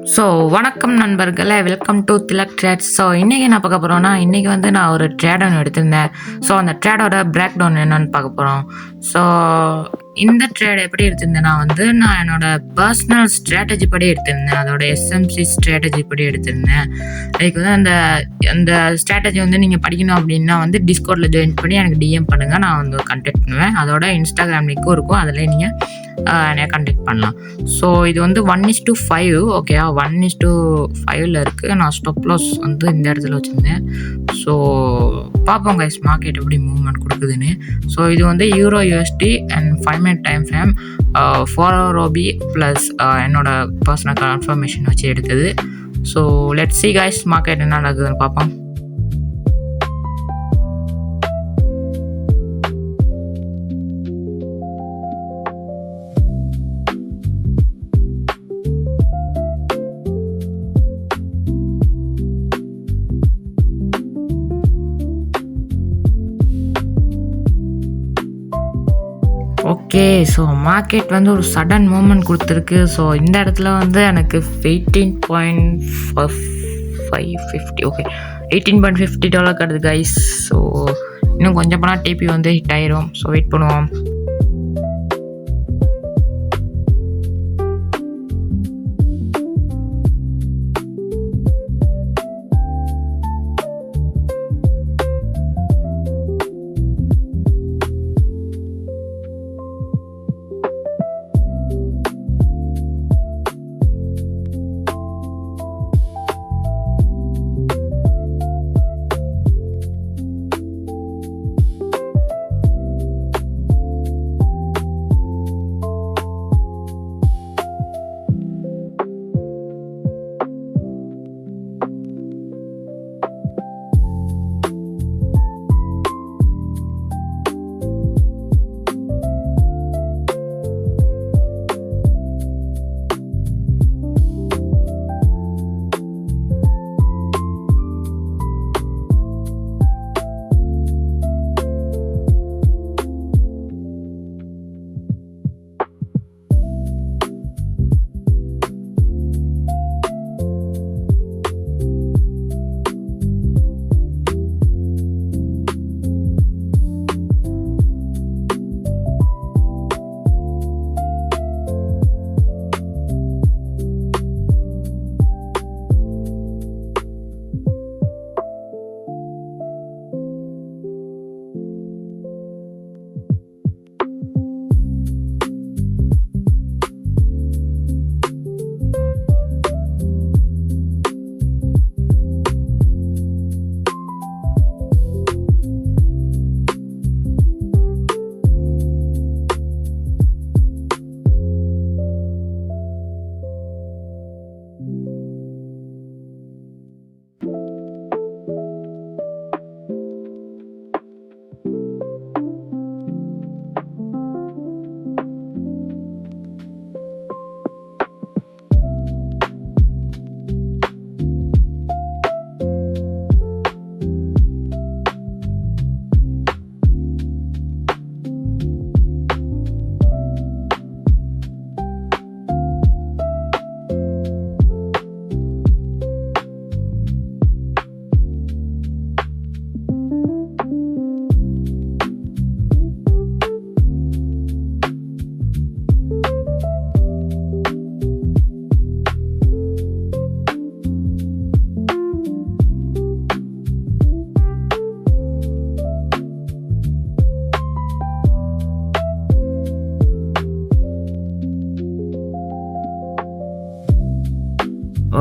So வணக்கம் நண்பர்களே, welcome to Tilak trades. So இன்றைக்கி என்ன பார்க்க போகிறோன்னா, இன்றைக்கி வந்து நான் ஒரு ட்ரேட் ஒன்று எடுத்திருந்தேன். ஸோ அந்த ட்ரேடோட பிரேக் டவுன் என்னென்னு பார்க்க போகிறோம். ஸோ இந்த ட்ரேட் எப்படி எடுத்திருந்தேன்னா நான் என்னோடய பர்சனல் ஸ்ட்ராட்டஜி படி எடுத்திருந்தேன். அதோட எஸ்எம்சி ஸ்ட்ராட்டஜி படி எடுத்திருந்தேன். அதுக்கு வந்து அந்த ஸ்ட்ராட்டஜி நீங்கள் படிக்கணும் அப்படின்னா டிஸ்கவுண்டில் ஜாயின் பண்ணி எனக்கு டிஎம் பண்ணுங்கள். நான் கண்டெக்ட் பண்ணுவேன். அதோட இன்ஸ்டாகிராம் லிங்க்கும் இருக்கும், அதில் நீங்கள் என்னைய கண்டெக்ட் பண்ணலாம். ஸோ இது 1:5 ஓகேவா, 1:5 இருக்குது. நான் ஸ்டாப் லாஸ் இந்த இடத்துல வச்சுருந்தேன். ஸோ பார்ப்போம் கைஸ் மார்க்கெட் எப்படி மூவ்மெண்ட் கொடுக்குதுன்னு. ஸோ இது euro USD and 5 minute time frame 4 hour OB plus என்னோட பர்சனல் கன்ஃபர்மேஷன் வச்சு எடுத்தது. So let's see guys market என்ன நடக்குதுன்னு பார்ப்போம். ஓகே, ஸோ மார்க்கெட் ஒரு சடன் மூமெண்ட் கொடுத்துருக்கு. ஸோ இந்த இடத்துல எனக்கு $18.550 ஓகே $18.50 கிடையாது கைஸ். ஸோ இன்னும் கொஞ்சம் போனால் டிபி ஹிட் ஆயிரும். ஸோ வெயிட் பண்ணுவோம்.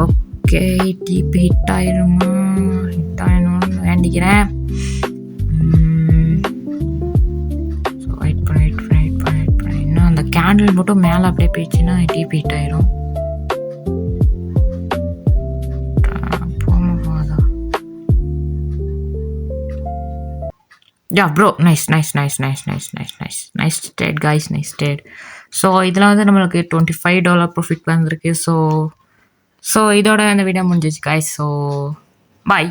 ஓகே, டிபி ஹிட் ஆயிடணும்னு வேண்டிக்கிறேன். ஸோ வெயிட் பண்ண இன்னும் அந்த கேண்டில் மட்டும் மேலே அப்படியே போயிடுச்சுன்னா டிபி ஹிட் ஆயிரும். Yeah bro, nice trade guys, nice trade. So இதில் நம்மளுக்கு $25 ப்ராஃபிட் வந்திருக்கு. ஸோ இதோட அந்த வீடியோ முடிஞ்சிச்சு guys. So bye.